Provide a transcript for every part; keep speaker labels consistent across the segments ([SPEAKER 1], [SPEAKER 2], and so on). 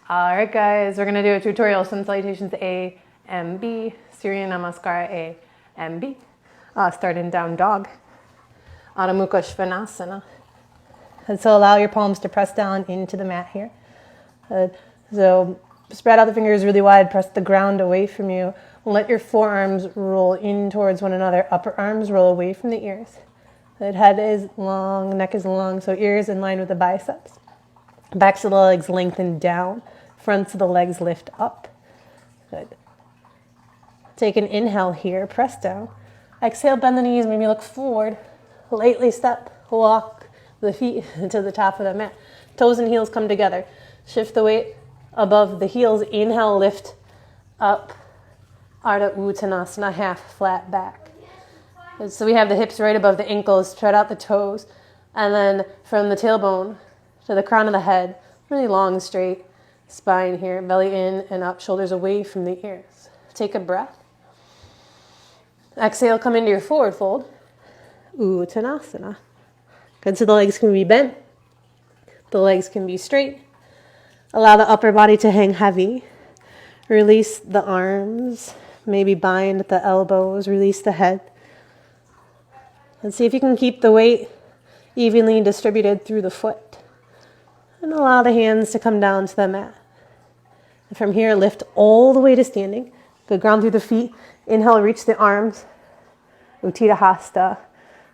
[SPEAKER 1] Alright guys, we're going to do a tutorial, some salutations A and B, Surya Namaskara A and B. Starting down dog, Adho Mukha Svanasana. And so allow your palms to press down into the mat here. So spread out the fingers really wide, press the ground away from you. Let your forearms roll in towards one another, upper arms roll away from the ears. The head is long, neck is long, so ears in line with the biceps. Backs of the legs lengthen down, fronts of the legs lift up. Good. Take an inhale here, press down. Exhale, bend the knees, maybe look forward. Lightly step, walk the feet to the top of the mat. Toes and heels come together. Shift the weight above the heels. Inhale, lift up. Ardha Uttanasana, half flat back. So we have the hips right above the ankles, spread out the toes, and then from the tailbone to the crown of the head, really long, straight spine here, belly in and up, shoulders away from the ears. Take a breath. Exhale, come into your forward fold. Uttanasana. Good, so the legs can be bent. The legs can be straight. Allow the upper body to hang heavy. Release the arms. Maybe bind the elbows. Release the head. And see if you can keep the weight evenly distributed through the foot. And allow the hands to come down to the mat. And from here, lift all the way to standing. Good, ground through the feet. Inhale, reach the arms. Uttita Hasta,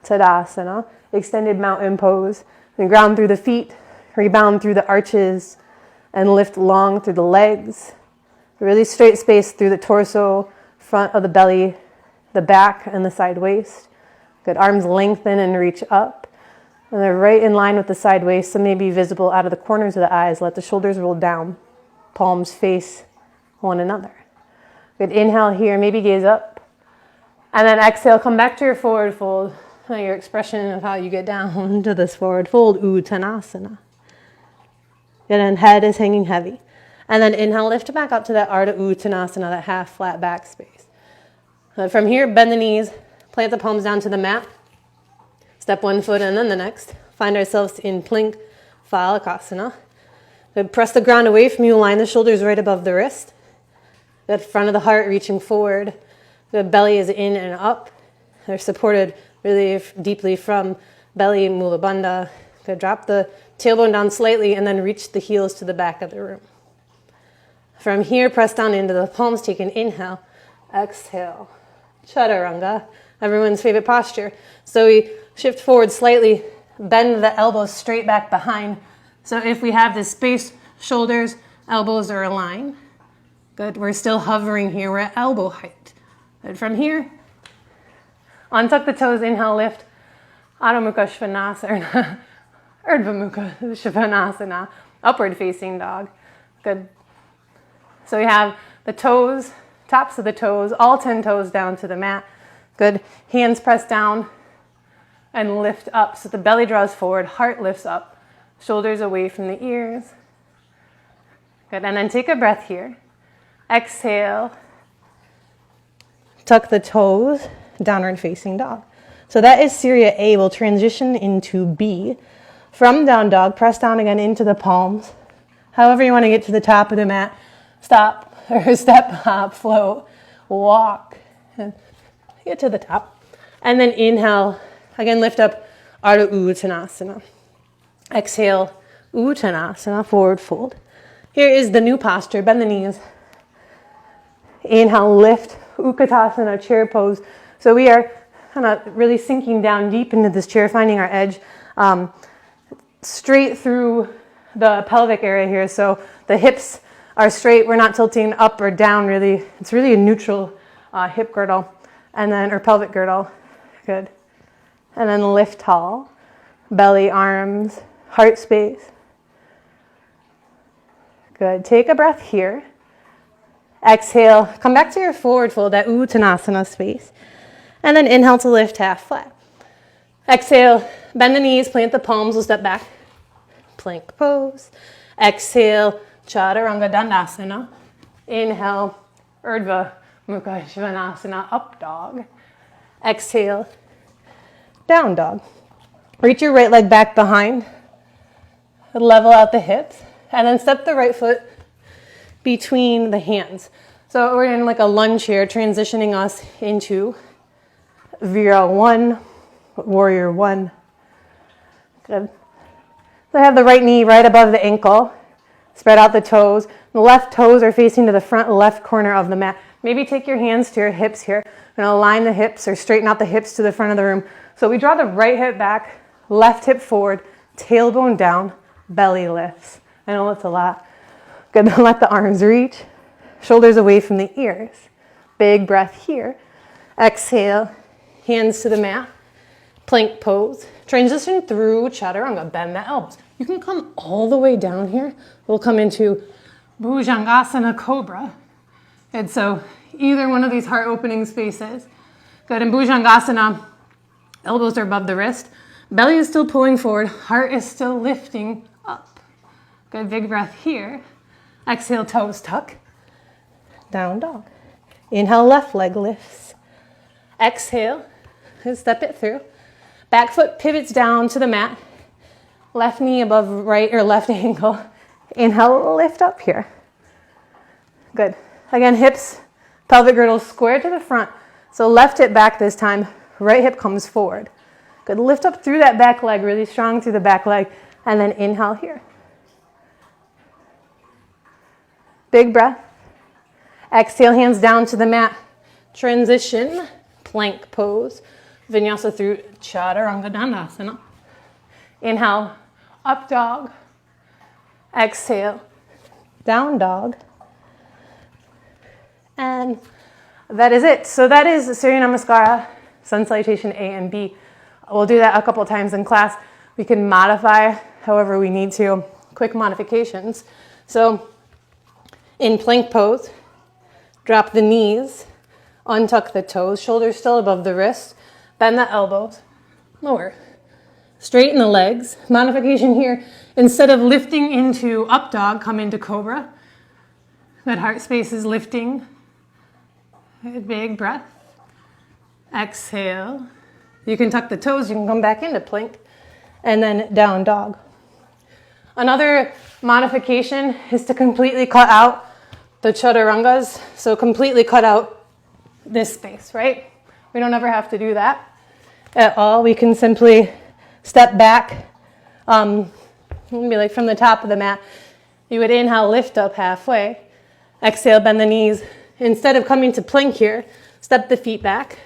[SPEAKER 1] Tadasana. Extended mountain pose. Then ground through the feet. Rebound through the arches. And lift long through the legs. Really straight space through the torso, front of the belly, the back, and the side waist. Good, arms lengthen and reach up. And they're right in line with the side waist, so maybe visible out of the corners of the eyes. Let the shoulders roll down. Palms face one another. Good, inhale here, maybe gaze up. And then exhale, come back to your forward fold. Your expression of how you get down to this forward fold, Uttanasana. And then head is hanging heavy. And then inhale, lift back up to that Ardha Uttanasana, that half flat back space. From here, bend the knees, plant the palms down to the mat. Step one foot and then the next. Find ourselves in plank Phalakasana. Good, press the ground away from you, line the shoulders right above the wrist. Good, front of the heart reaching forward. The belly is in and up. They're supported really deeply from belly, Mula Bandha. Good, drop the tailbone down slightly and then reach the heels to the back of the room. From here, press down into the palms, take an inhale, exhale. Chaturanga, everyone's favorite posture. So we shift forward slightly, bend the elbows straight back behind. So if we have this space, shoulders, elbows are aligned. Good, we're still hovering here, we're at elbow height. Good, from here, untuck the toes, inhale, lift. Adho Mukha Svanasana, Urdhva Mukha Svanasana, upward facing dog. Good. So we have the toes, tops of the toes, all 10 toes down to the mat. Good. Hands press down and lift up. So the belly draws forward, heart lifts up, shoulders away from the ears. Good. And then take a breath here. Exhale. Tuck the toes, downward facing dog. So that is Surya A. We'll transition into B. From down dog, press down again into the palms. However you want to get to the top of the mat. Stop, or step, hop, float, walk, and get to the top. And then inhale, again lift up, Ardha Uttanasana. Exhale, Uttanasana, forward fold. Here is the new posture, bend the knees. Inhale, lift, Utkatasana, chair pose. So we are kind of really sinking down deep into this chair, finding our edge straight through the pelvic area here. So the hips are straight, we're not tilting up or down really. It's really a neutral hip girdle and then, or pelvic girdle. Good. And then lift tall, belly, arms, heart space. Good, take a breath here. Exhale, come back to your forward fold, that Uttanasana space. And then inhale to lift half flat. Exhale, bend the knees, plant the palms, we'll step back. Plank pose. Exhale, Chaturanga Dandasana. Inhale, Urdhva Mukha Svanasana, up dog. Exhale, down dog. Reach your right leg back behind. Level out the hips. And then step the right foot between the hands. So we're in like a lunge here, transitioning us into Vira 1, Warrior 1. Good. So I have the right knee right above the ankle. Spread out the toes. The left toes are facing to the front left corner of the mat. Maybe take your hands to your hips here and align the hips or straighten out the hips to the front of the room. So we draw the right hip back, left hip forward, tailbone down, belly lifts. I know it's a lot. Good, then let the arms reach. Shoulders away from the ears. Big breath here. Exhale, hands to the mat. Plank pose. Transition through chaturanga, bend the elbows. You can come all the way down here. We'll come into Bhujangasana Cobra. And so either one of these heart opening spaces. Good, in Bhujangasana, elbows are above the wrist. Belly is still pulling forward. Heart is still lifting up. Good, big breath here. Exhale, toes tuck. Down dog. Inhale, left leg lifts. Exhale, step it through. Back foot pivots down to the mat. Left knee above right or left ankle. Inhale, lift up here. Good. Again, hips, pelvic girdle square to the front. So left hip back this time. Right hip comes forward. Good. Lift up through that back leg, really strong through the back leg. And then inhale here. Big breath. Exhale, hands down to the mat. Transition, plank pose. Vinyasa through Chaturanga Dandasana. Inhale, up dog. Exhale, down dog. And that is it. So that is Surya Namaskara, Sun Salutation A and B. We'll do that a couple times in class. We can modify however we need to. Quick modifications. So in plank pose, drop the knees, untuck the toes, shoulders still above the wrists, bend the elbows, lower. Straighten the legs. Modification here, instead of lifting into up dog, come into cobra. That heart space is lifting. Big breath. Exhale. You can tuck the toes, you can come back into plank, and then down dog. Another modification is to completely cut out the chaturangas, so completely cut out this space, right? We don't ever have to do that at all. We can simply step back, maybe like from the top of the mat. You would inhale, lift up halfway. Exhale, bend the knees. Instead of coming to plank here, step the feet back.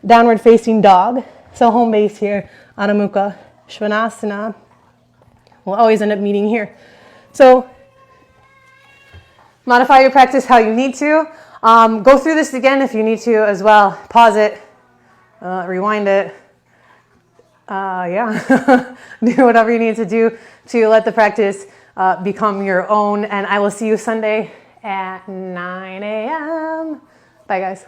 [SPEAKER 1] Downward facing dog. So home base here, Adho Mukha Svanasana. We'll always end up meeting here. So modify your practice how you need to. Go through this again if you need to as well. Pause it, rewind it. Do whatever you need to do to let the practice become your own. And I will see you Sunday at 9 a.m. Bye, guys.